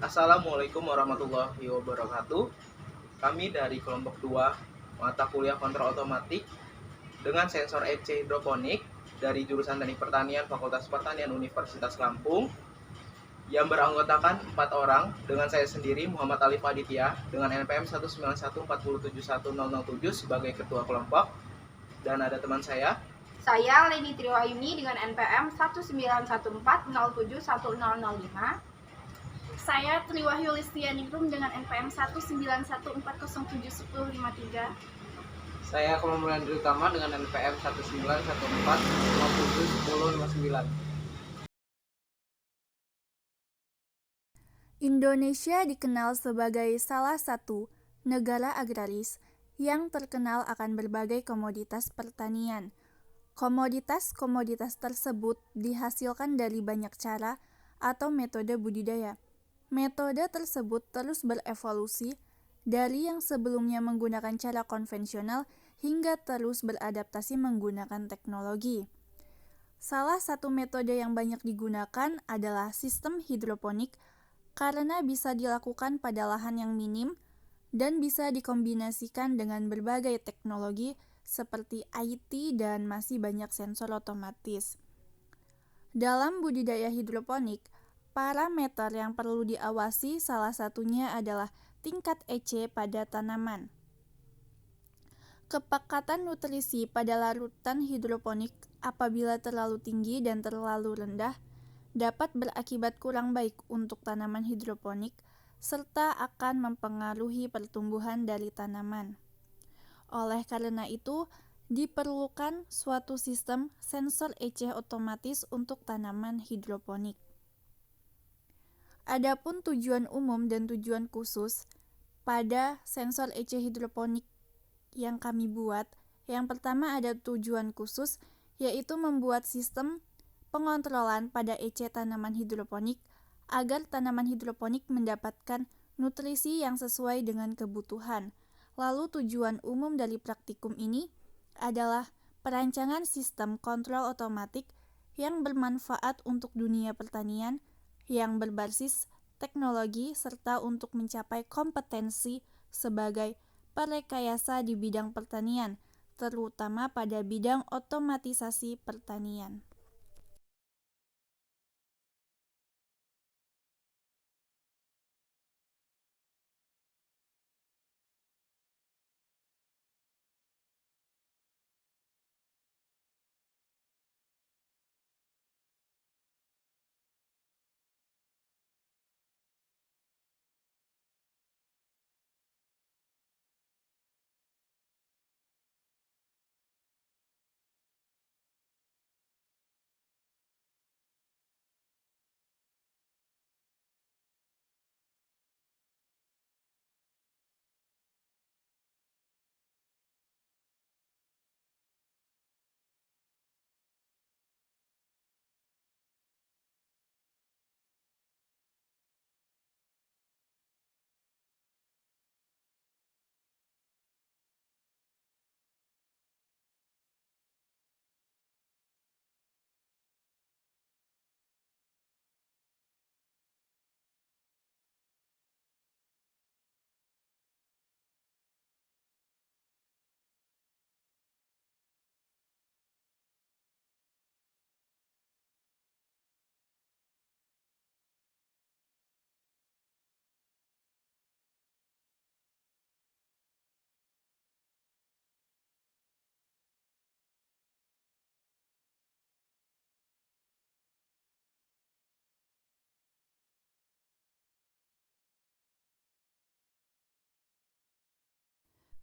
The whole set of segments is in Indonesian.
Assalamualaikum warahmatullahi wabarakatuh. Kami dari kelompok 2 mata kuliah kontrol otomatik dengan sensor EC hidroponik dari jurusan Teknik Pertanian Fakultas Pertanian Universitas Lampung yang beranggotakan 4 orang dengan saya sendiri Muhammad Alif Aditya dengan NPM 191471007 sebagai ketua kelompok, dan ada teman saya Leni Triwayuni dengan NPM 19140710005. Saya Triwahyu Listianingrum dengan NPM 19140711053. Saya Komando Utama dengan NPM 191457059. Indonesia dikenal sebagai salah satu negara agraris yang terkenal akan berbagai komoditas pertanian. Komoditas-komoditas tersebut dihasilkan dari banyak cara atau metode budidaya. Metode tersebut terus berevolusi dari yang sebelumnya menggunakan cara konvensional hingga terus beradaptasi menggunakan teknologi. Salah satu metode yang banyak digunakan adalah sistem hidroponik karena bisa dilakukan pada lahan yang minim dan bisa dikombinasikan dengan berbagai teknologi seperti IT dan masih banyak sensor otomatis. Dalam budidaya hidroponik, parameter yang perlu diawasi salah satunya adalah tingkat EC pada tanaman. Kepekatan nutrisi pada larutan hidroponik apabila terlalu tinggi dan terlalu rendah dapat berakibat kurang baik untuk tanaman hidroponik serta akan mempengaruhi pertumbuhan dari tanaman. Oleh karena itu, diperlukan suatu sistem sensor EC otomatis untuk tanaman hidroponik. Adapun tujuan umum dan tujuan khusus pada sensor EC hidroponik yang kami buat, yang pertama ada tujuan khusus, yaitu membuat sistem pengontrolan pada EC tanaman hidroponik agar tanaman hidroponik mendapatkan nutrisi yang sesuai dengan kebutuhan. Lalu tujuan umum dari praktikum ini adalah perancangan sistem kontrol otomatik yang bermanfaat untuk dunia pertanian yang berbasis teknologi serta untuk mencapai kompetensi sebagai perekayasa di bidang pertanian, terutama pada bidang otomatisasi pertanian.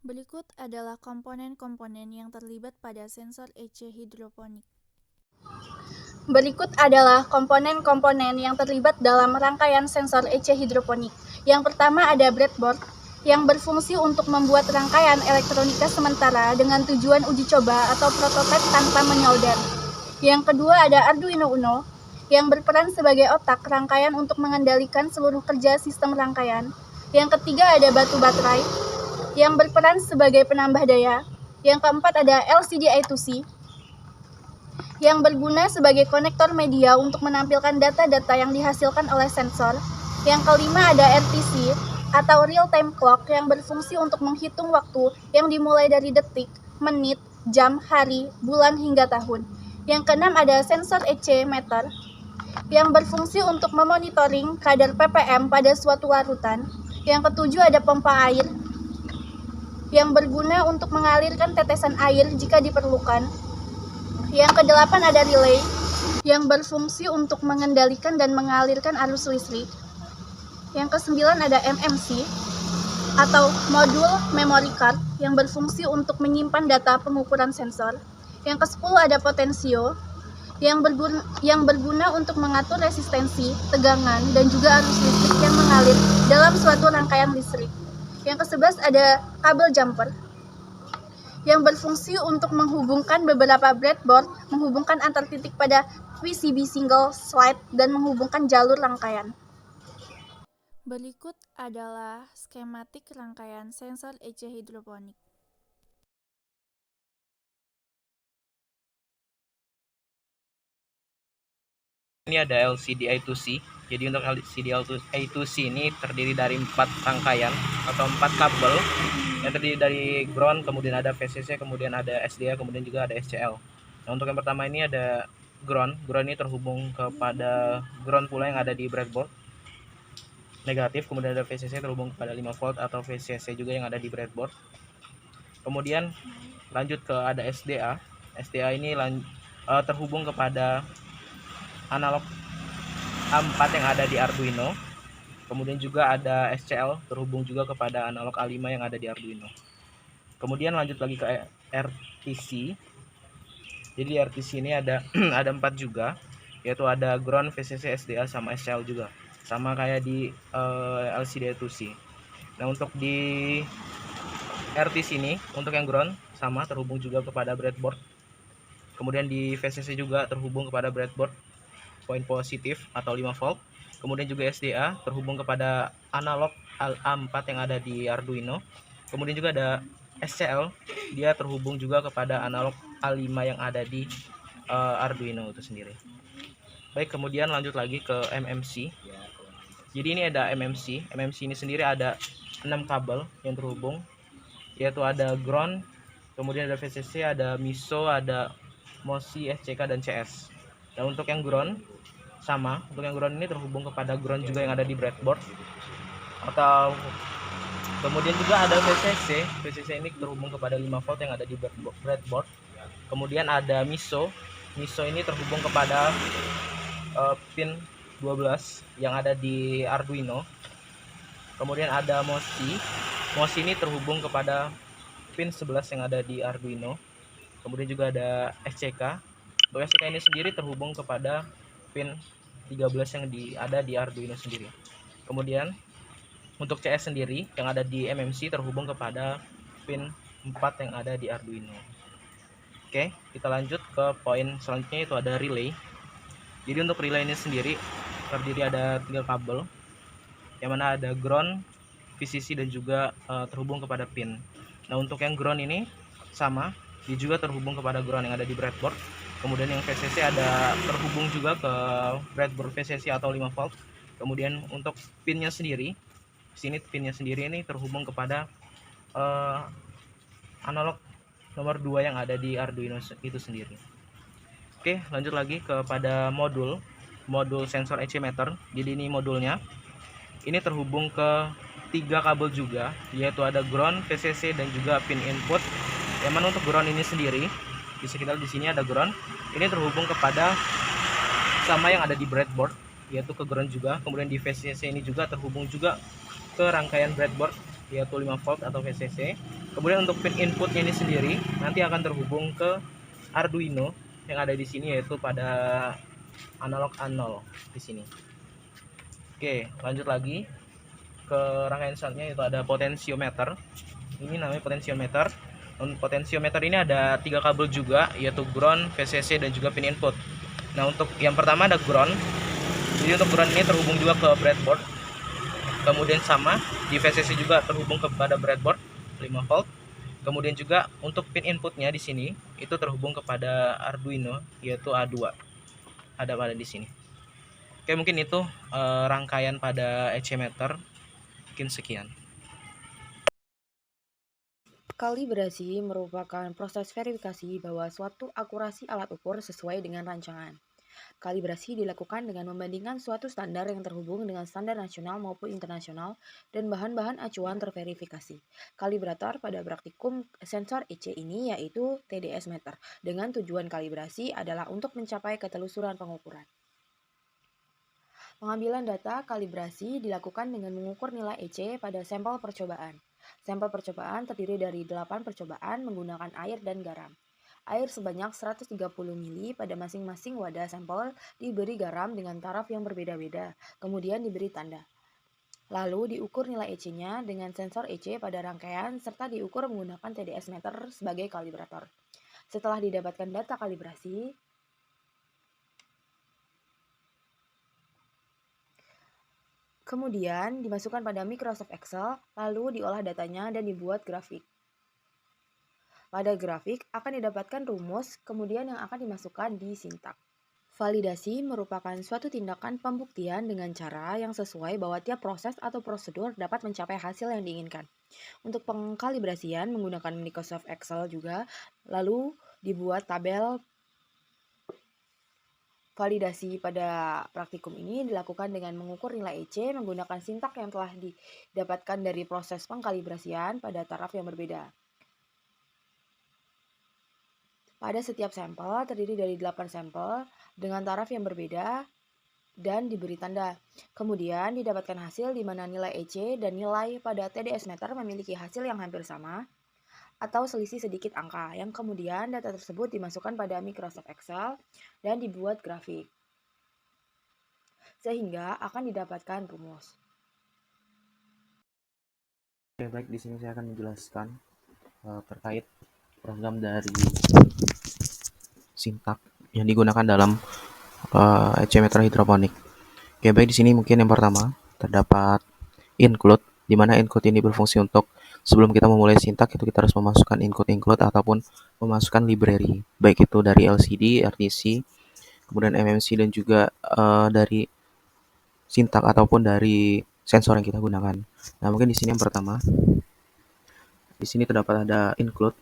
Berikut adalah komponen-komponen yang terlibat pada sensor EC hidroponik. Berikut adalah komponen-komponen yang terlibat dalam rangkaian sensor EC hidroponik. Yang pertama ada breadboard yang berfungsi untuk membuat rangkaian elektronika sementara dengan tujuan uji coba atau prototipe tanpa menyolder. Yang kedua ada Arduino Uno yang berperan sebagai otak rangkaian untuk mengendalikan seluruh kerja sistem rangkaian. Yang ketiga ada batu baterai yang berperan sebagai penambah daya. Yang keempat ada LCD I2C yang berguna sebagai konektor media untuk menampilkan data-data yang dihasilkan oleh sensor. Yang kelima ada RTC atau real time clock yang berfungsi untuk menghitung waktu yang dimulai dari detik, menit, jam, hari, bulan hingga tahun. Yang keenam ada sensor EC meter yang berfungsi untuk memonitoring kadar ppm pada suatu larutan. Yang ketujuh ada pompa air yang berguna untuk mengalirkan tetesan air jika diperlukan. Yang kedelapan ada relay yang berfungsi untuk mengendalikan dan mengalirkan arus listrik. Yang kesembilan ada MMC atau modul memory card yang berfungsi untuk menyimpan data pengukuran sensor. Yang kesepuluh ada potensio yang berguna untuk mengatur resistensi, tegangan, dan juga arus listrik yang mengalir dalam suatu rangkaian listrik. Yang ke-11 ada kabel jumper yang berfungsi untuk menghubungkan beberapa breadboard, menghubungkan antar titik pada PCB single slide, dan menghubungkan jalur rangkaian. Berikut adalah skematik rangkaian sensor EC hidroponik. Ini ada LCD I2C. Jadi untuk LCD I2C ini terdiri dari 4 rangkaian atau 4 kabel yang terdiri dari ground, kemudian ada VCC, kemudian ada SDA, kemudian juga ada SCL. Nah, untuk yang pertama ini ada ground. Ground ini terhubung kepada ground pula yang ada di breadboard negatif, kemudian ada VCC terhubung kepada 5 volt atau VCC juga yang ada di breadboard. Kemudian lanjut ke ada SDA. SDA ini terhubung kepada analog A4 yang ada di Arduino. Kemudian juga ada SCL terhubung juga kepada analog A5 yang ada di Arduino. Kemudian lanjut lagi ke RTC. Jadi di RTC ini ada ada 4 juga, yaitu ada ground, VCC, SDA sama SCL juga. Sama kayak di LCD I2C. Nah, untuk di RTC ini, untuk yang ground sama terhubung juga kepada breadboard. Kemudian di VCC juga terhubung kepada breadboard poin positif atau 5 volt. Kemudian juga SDA terhubung kepada analog A4 yang ada di Arduino. Kemudian juga ada SCL, dia terhubung juga kepada analog A5 yang ada di Arduino itu sendiri. Baik, kemudian lanjut lagi ke MMC. Jadi ini ada MMC. MMC ini sendiri ada 6 kabel yang terhubung, yaitu ada ground, kemudian ada VCC, ada MISO, ada MOSI, SCK, dan CS. Nah, untuk yang ground sama, untuk yang ground ini terhubung kepada ground juga yang ada di breadboard. Atau kemudian juga ada VCC. VCC ini terhubung kepada 5 volt yang ada di breadboard. Kemudian ada MISO. MISO ini terhubung kepada pin 12 yang ada di Arduino. Kemudian ada MOSI. MOSI ini terhubung kepada pin 11 yang ada di Arduino. Kemudian juga ada SCK. Untuk SCK ini sendiri terhubung kepada pin 13 yang ada di Arduino sendiri. Kemudian untuk CS sendiri yang ada di MMC terhubung kepada pin 4 yang ada di Arduino. Oke, kita lanjut ke poin selanjutnya, yaitu ada relay. Jadi untuk relay ini sendiri terdiri ada 3 kabel, yang mana ada ground, VCC, dan juga terhubung kepada pin. Nah, untuk yang ground ini sama, dia juga terhubung kepada ground yang ada di breadboard. Kemudian yang VCC ada terhubung juga ke breadboard VCC atau 5 volt. Kemudian untuk pinnya sendiri, sini pinnya sendiri ini terhubung kepada analog nomor 2 yang ada di Arduino itu sendiri. Oke, lanjut lagi kepada modul sensor EC meter. Jadi ini modulnya. Ini terhubung ke 3 kabel juga, yaitu ada ground, VCC, dan juga pin input. Yang mana untuk ground ini sendiri, bisa kita lihat di sini ada ground. Ini terhubung kepada sama yang ada di breadboard, yaitu ke ground juga. Kemudian di VCC ini juga terhubung juga ke rangkaian breadboard, yaitu 5 volt atau VCC. Kemudian untuk pin inputnya ini sendiri nanti akan terhubung ke Arduino yang ada di sini, yaitu pada analog A0 di sini. Oke, lanjut lagi ke rangkaian selanjutnya, yaitu ada potentiometer. Ini namanya potentiometer. Untuk potentiometer ini ada 3 kabel juga, yaitu ground, VCC, dan juga pin input. Nah, untuk yang pertama ada ground. Jadi untuk ground ini terhubung juga ke breadboard. Kemudian sama di VCC juga terhubung kepada breadboard 5 volt. Kemudian juga untuk pin inputnya di sini itu terhubung kepada Arduino, yaitu A2. Ada pada di sini. Oke, mungkin itu rangkaian pada EC meter. Mungkin sekian. Kalibrasi merupakan proses verifikasi bahwa suatu akurasi alat ukur sesuai dengan rancangan. Kalibrasi dilakukan dengan membandingkan suatu standar yang terhubung dengan standar nasional maupun internasional dan bahan-bahan acuan terverifikasi. Kalibrator pada praktikum sensor EC ini yaitu TDS meter, dengan tujuan kalibrasi adalah untuk mencapai ketelusuran pengukuran. Pengambilan data kalibrasi dilakukan dengan mengukur nilai EC pada sampel percobaan. Sampel percobaan terdiri dari 8 percobaan menggunakan air dan garam. Air sebanyak 130 ml pada masing-masing wadah sampel diberi garam dengan taraf yang berbeda-beda, kemudian diberi tanda. Lalu diukur nilai EC-nya dengan sensor EC pada rangkaian serta diukur menggunakan TDS meter sebagai kalibrator. Setelah didapatkan data kalibrasi, kemudian dimasukkan pada Microsoft Excel, lalu diolah datanya dan dibuat grafik. Pada grafik akan didapatkan rumus, kemudian yang akan dimasukkan di sintak. Validasi merupakan suatu tindakan pembuktian dengan cara yang sesuai bahwa tiap proses atau prosedur dapat mencapai hasil yang diinginkan. Untuk pengkalibrasian menggunakan Microsoft Excel juga, lalu dibuat tabel. Validasi pada praktikum ini dilakukan dengan mengukur nilai EC menggunakan sintak yang telah didapatkan dari proses pengkalibrasian pada taraf yang berbeda. Pada setiap sampel terdiri dari 8 sampel dengan taraf yang berbeda dan diberi tanda. Kemudian didapatkan hasil di mana nilai EC dan nilai pada TDS meter memiliki hasil yang hampir sama atau selisih sedikit angka, yang kemudian data tersebut dimasukkan pada Microsoft Excel dan dibuat grafik, sehingga akan didapatkan rumus. Oke, baik, di sini saya akan menjelaskan terkait program dari sintak yang digunakan dalam EC meter hidroponik. Oke, baik, di sini mungkin yang pertama terdapat include, di mana include ini berfungsi untuk sebelum kita memulai sintak itu kita harus memasukkan include ataupun memasukkan library, baik itu dari LCD, RTC, kemudian MMC dan juga dari sintak ataupun dari sensor yang kita gunakan. Nah, mungkin di sini yang pertama, di sini terdapat ada include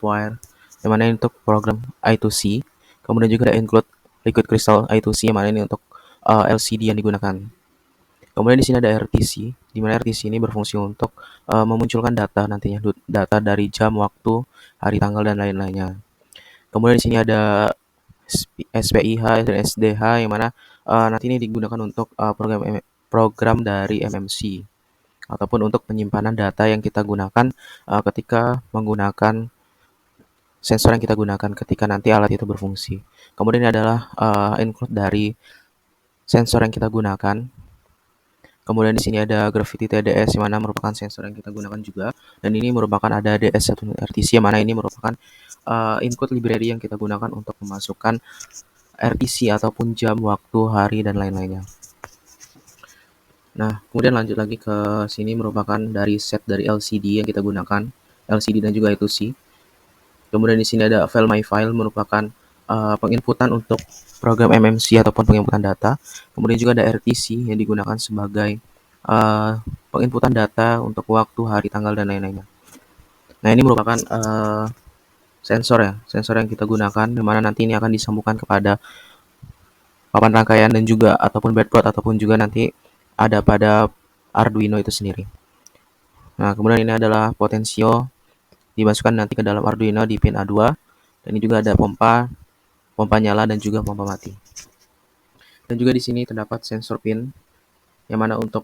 wire, yang mana ini untuk program I2C, kemudian juga ada include liquid crystal I2C, yang mana ini untuk LCD yang digunakan. Kemudian di sini ada RTC, di mana RTC ini berfungsi untuk memunculkan data nantinya, data dari jam, waktu, hari, tanggal dan lain-lainnya. Kemudian di sini ada SPIH dan SDH, yang mana nanti ini digunakan untuk program dari MMC ataupun untuk penyimpanan data yang kita gunakan ketika menggunakan sensor yang kita gunakan ketika nanti alat itu berfungsi. Kemudian ini adalah include dari sensor yang kita gunakan. Kemudian di sini ada Gravity TDS, yang mana merupakan sensor yang kita gunakan juga, dan ini merupakan ada DS1 RTC, yang mana ini merupakan include library yang kita gunakan untuk memasukkan RTC ataupun jam, waktu, hari dan lain-lainnya. Nah, kemudian lanjut lagi ke sini merupakan dari set dari LCD yang kita gunakan, LCD dan juga I2C. Kemudian di sini ada file my file, merupakan penginputan untuk program MMC ataupun penginputan data. Kemudian juga ada RTC yang digunakan sebagai penginputan data untuk waktu, hari, tanggal dan lain-lainnya. Nah, ini merupakan sensor yang kita gunakan, di mana nanti ini akan disambungkan kepada papan rangkaian dan juga ataupun breadboard ataupun juga nanti ada pada Arduino itu sendiri. Nah, kemudian ini adalah potensio dimasukkan nanti ke dalam Arduino di pin A2, dan ini juga ada pompa nyala dan juga pompa mati. Dan juga di sini terdapat sensor pin, yang mana untuk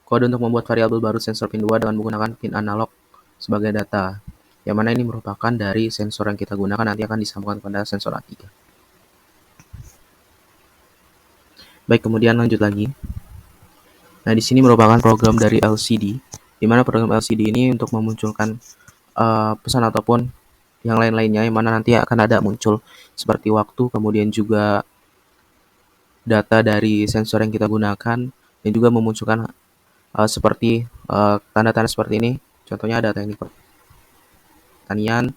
kode untuk membuat variabel baru sensor pin 2 dengan menggunakan pin analog sebagai data, yang mana ini merupakan dari sensor yang kita gunakan nanti akan disambungkan kepada sensor A3. Baik, kemudian lanjut lagi. Nah, di sini merupakan program dari LCD, di mana program LCD ini untuk memunculkan pesan ataupun yang lain-lainnya, yang mana nanti akan ada muncul seperti waktu, kemudian juga data dari sensor yang kita gunakan, dan juga memunculkan seperti tanda-tanda seperti ini. Contohnya ada teknik pertanian,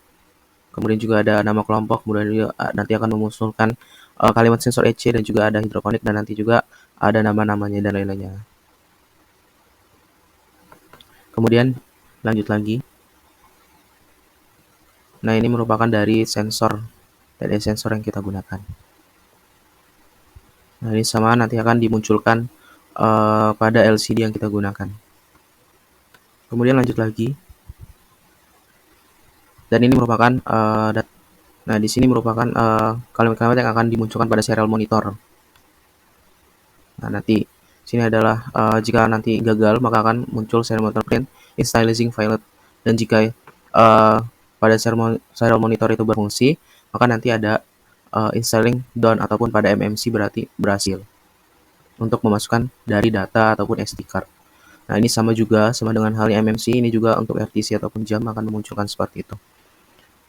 kemudian juga ada nama kelompok, kemudian juga nanti akan memunculkan kalimat sensor EC dan juga ada hidroponik dan nanti juga ada nama-namanya dan lain-lainnya. Kemudian lanjut lagi. Nah, ini merupakan dari sensor yang kita gunakan. Nah, ini sama nanti akan dimunculkan pada LCD yang kita gunakan. Kemudian lanjut lagi. Dan ini merupakan nah, di sini merupakan kalimat-kalimat yang akan dimunculkan pada serial monitor. Nah, nanti sini adalah jika nanti gagal maka akan muncul serial monitor print initializing violet, dan jika pada serial monitor itu berfungsi maka nanti ada installing done ataupun pada MMC berarti berhasil untuk memasukkan dari data ataupun SD card. Nah, ini sama dengan halnya MMC, ini juga untuk RTC ataupun jam akan memunculkan seperti itu.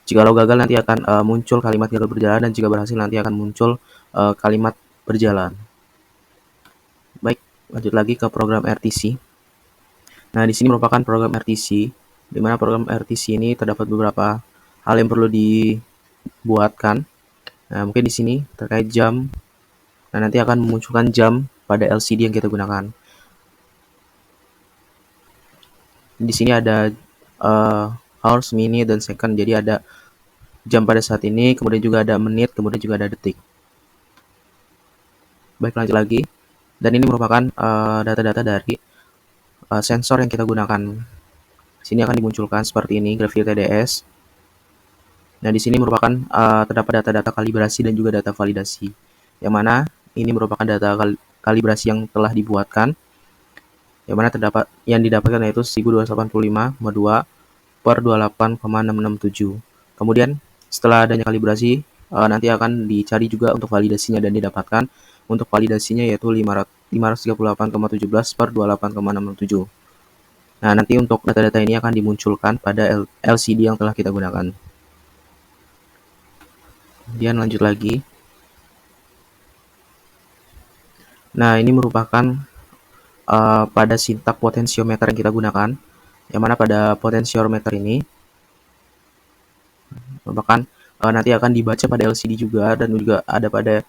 Jikalau gagal nanti akan muncul kalimat gagal berjalan, dan jika berhasil nanti akan muncul kalimat berjalan. Baik, lanjut lagi ke program RTC. Nah, di sini merupakan program RTC, di mana program RTC ini terdapat beberapa hal yang perlu dibuatkan. Nah, mungkin di sini terkait jam. Nah, nanti akan memunculkan jam pada LCD yang kita gunakan. Di sini ada hours, minute, dan second. Jadi ada jam pada saat ini, kemudian juga ada menit, kemudian juga ada detik. Baik, lanjut lagi. Dan ini merupakan data-data dari sensor yang kita gunakan. Sini akan dimunculkan seperti ini, grafik TDS. Nah, di sini merupakan terdapat data-data kalibrasi dan juga data validasi. Yang mana ini merupakan data kalibrasi yang telah dibuatkan, yang mana yang didapatkan yaitu 1285,2 per 28,667. Kemudian setelah adanya kalibrasi nanti akan dicari juga untuk validasinya, dan didapatkan untuk validasinya yaitu 538,17 per 28,667. Nah, nanti untuk data-data ini akan dimunculkan pada LCD yang telah kita gunakan. Kemudian lanjut lagi. Nah, ini merupakan pada sintak potensiometer yang kita gunakan, yang mana pada potensiometer ini merupakan nanti akan dibaca pada LCD juga, dan juga ada pada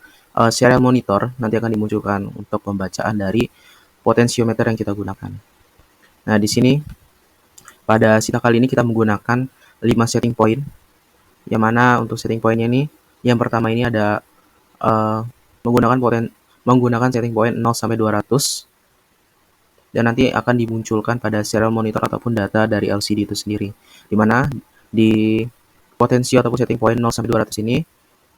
serial monitor nanti akan dimunculkan untuk pembacaan dari potensiometer yang kita gunakan. Nah, di sini pada sintak kali ini kita menggunakan 5 setting point, yang mana untuk setting pointnya ini yang pertama ini ada menggunakan setting point 0 sampai 200, dan nanti akan dimunculkan pada serial monitor ataupun data dari LCD itu sendiri, di mana di potensio ataupun setting point 0 sampai 200 ini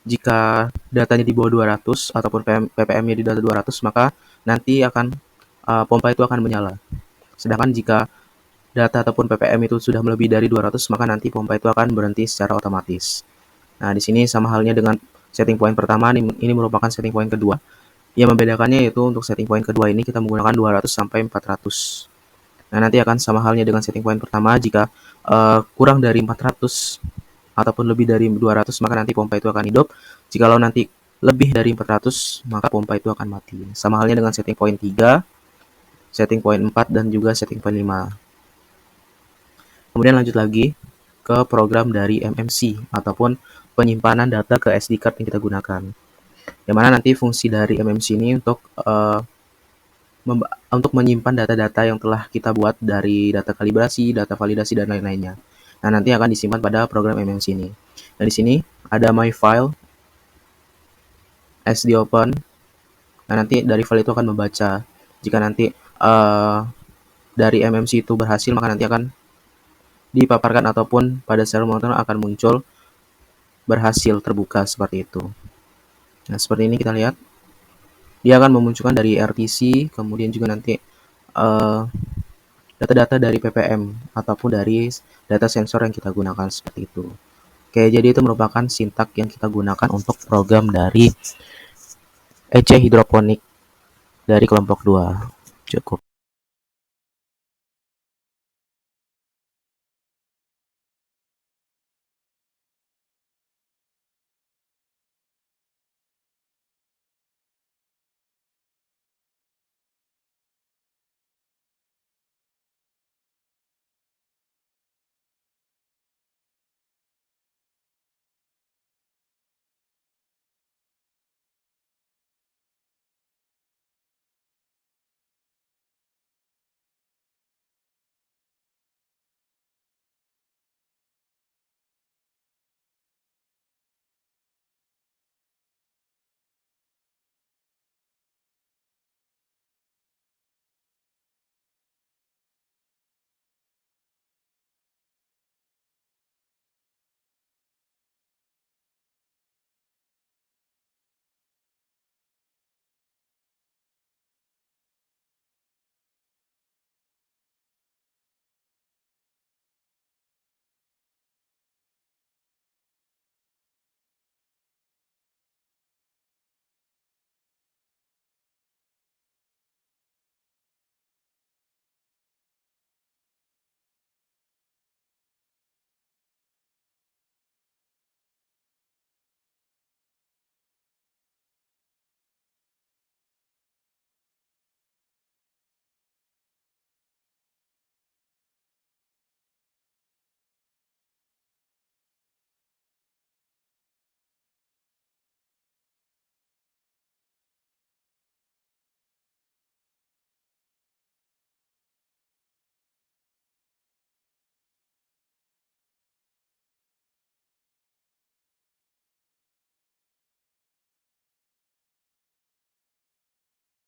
jika datanya di bawah 200 ataupun ppm-nya di data 200, maka nanti akan pompa itu akan menyala. Sedangkan jika data ataupun ppm itu sudah melebihi dari 200, maka nanti pompa itu akan berhenti secara otomatis. Nah, di sini sama halnya dengan setting point pertama, ini merupakan setting point kedua. Yang membedakannya yaitu untuk setting point kedua ini kita menggunakan 200 sampai 400. Nah, nanti akan sama halnya dengan setting point pertama, jika kurang dari 400 ataupun lebih dari 200, maka nanti pompa itu akan hidup. Jikalau nanti lebih dari 400, maka pompa itu akan mati. Sama halnya dengan setting point 3, setting point 4, dan juga setting point 5. Kemudian lanjut lagi ke program dari MMC ataupun penyimpanan data ke SD card yang kita gunakan. Yang mana nanti fungsi dari MMC ini untuk menyimpan data-data yang telah kita buat dari data kalibrasi, data validasi, dan lain-lainnya. Nah, nanti akan disimpan pada program MMC ini. Nah, di sini ada my file, SD open. Nah, nanti dari file itu akan membaca. Jika nanti dari MMC itu berhasil, maka nanti akan dipaparkan ataupun pada serial monitor akan muncul berhasil terbuka seperti itu. Nah, seperti ini kita lihat. Dia akan memunculkan dari RTC, kemudian juga nanti data-data dari ppm ataupun dari data sensor yang kita gunakan seperti itu. Oke, jadi itu merupakan sintak yang kita gunakan untuk program dari EC hidroponik dari kelompok 2. Cukup.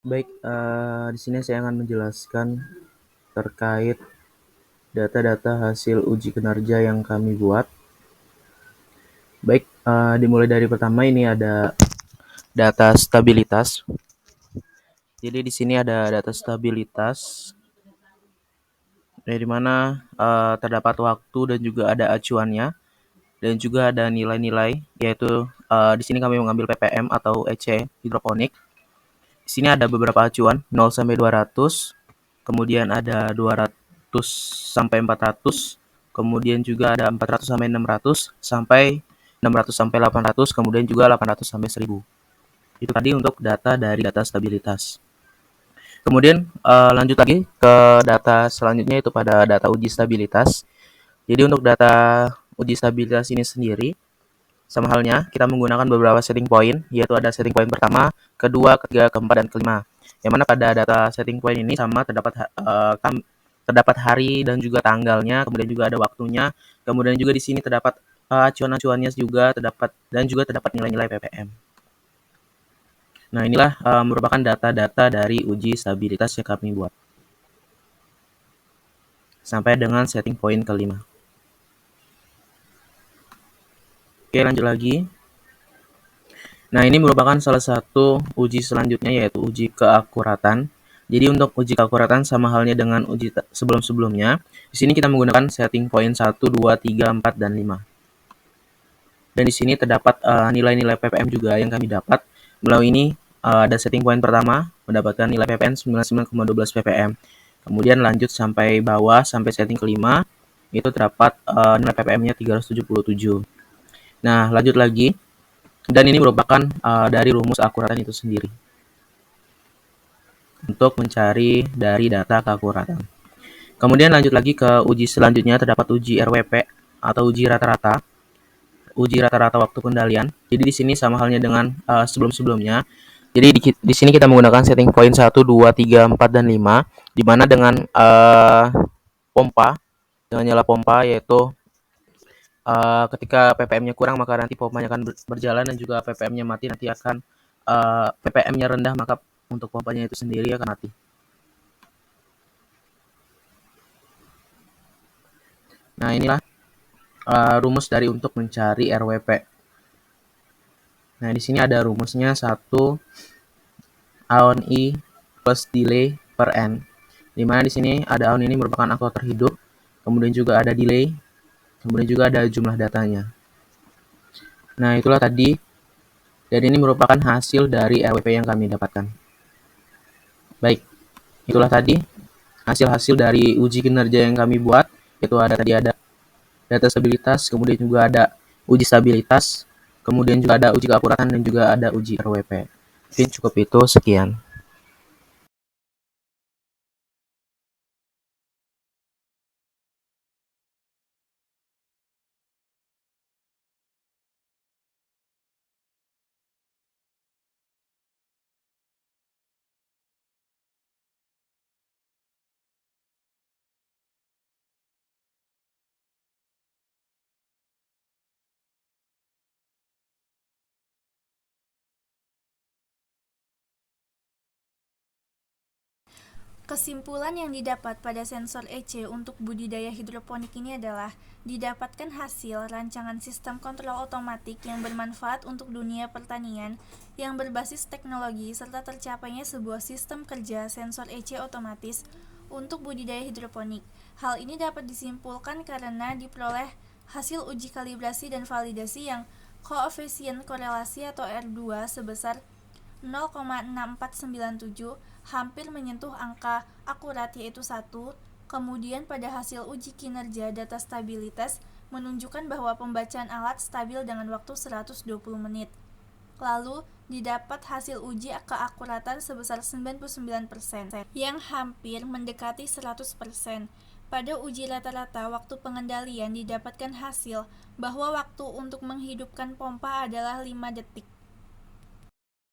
Baik, di sini saya akan menjelaskan terkait data-data hasil uji kinerja yang kami buat. Baik, dimulai dari pertama ini ada data stabilitas. Jadi di sini ada data stabilitas, di mana terdapat waktu dan juga ada acuannya, dan juga ada nilai-nilai, yaitu di sini kami mengambil ppm atau EC hidroponik. Di sini ada beberapa acuan 0 sampai 200, kemudian ada 200 sampai 400, kemudian juga ada 400 sampai 600, sampai 600 sampai 800, kemudian juga 800 sampai 1000. Itu tadi untuk data dari data stabilitas. Kemudian lanjut lagi ke data selanjutnya, yaitu pada data uji stabilitas. Jadi untuk data uji stabilitas ini sendiri, sama halnya kita menggunakan beberapa setting point, yaitu ada setting point pertama, kedua, ketiga, keempat, dan kelima. Yang mana pada data setting point ini sama terdapat hari dan juga tanggalnya, kemudian juga ada waktunya, kemudian juga di sini terdapat acuan-acuannya juga terdapat, dan juga terdapat nilai-nilai ppm. Nah, inilah merupakan data-data dari uji stabilitas yang kami buat. Sampai dengan setting point kelima. Oke, lanjut lagi. Nah, ini merupakan salah satu uji selanjutnya, yaitu uji keakuratan. Jadi untuk uji keakuratan sama halnya dengan uji sebelum-sebelumnya. Di sini kita menggunakan setting point 1, 2, 3, 4, dan 5. Dan di sini terdapat nilai-nilai ppm juga yang kami dapat. Melalui ini ada setting point pertama mendapatkan nilai ppm 99,12 ppm. Kemudian lanjut sampai bawah sampai setting kelima, itu terdapat nilai ppm-nya 377. Nah, lanjut lagi. Dan ini merupakan dari rumus akuratan itu sendiri untuk mencari dari data keakuratan. Kemudian lanjut lagi ke uji selanjutnya, terdapat uji RWP atau uji rata-rata. Uji rata-rata waktu pendalian. Jadi di sini sama halnya dengan sebelum-sebelumnya. Jadi di sini kita menggunakan setting point 1, 2, 3, 4, dan 5, di mana dengan pompa, dengan nyala pompa, yaitu ketika ppm-nya kurang maka nanti pompanya akan berjalan, dan juga ppm-nya mati nanti akan ppm-nya rendah maka untuk pompanya itu sendiri akan mati. Nah, inilah rumus dari untuk mencari RWP. Nah, di sini ada rumusnya 1 aon I plus delay per N. Di mana di sini ada aon ini merupakan aktuator hidup, kemudian juga ada delay, kemudian juga ada jumlah datanya. Nah, itulah tadi, dan ini merupakan hasil dari RWP yang kami dapatkan. Baik, itulah tadi hasil-hasil dari uji kinerja yang kami buat. Itu tadi ada data stabilitas, kemudian juga ada uji stabilitas, kemudian juga ada uji keakuratan, dan juga ada uji RWP. Mungkin cukup itu, sekian. Kesimpulan yang didapat pada sensor EC untuk budidaya hidroponik ini adalah didapatkan hasil rancangan sistem kontrol otomatik yang bermanfaat untuk dunia pertanian yang berbasis teknologi, serta tercapainya sebuah sistem kerja sensor EC otomatis untuk budidaya hidroponik. Hal ini dapat disimpulkan karena diperoleh hasil uji kalibrasi dan validasi yang koefisien korelasi atau R2 sebesar 0,6497, hampir menyentuh angka akurat yaitu 1. Kemudian pada hasil uji kinerja data stabilitas menunjukkan bahwa pembacaan alat stabil dengan waktu 120 menit. Lalu didapat hasil uji keakuratan sebesar 99%, yang hampir mendekati 100%. Pada uji rata-rata waktu pengendalian didapatkan hasil bahwa waktu untuk menghidupkan pompa adalah 5 detik.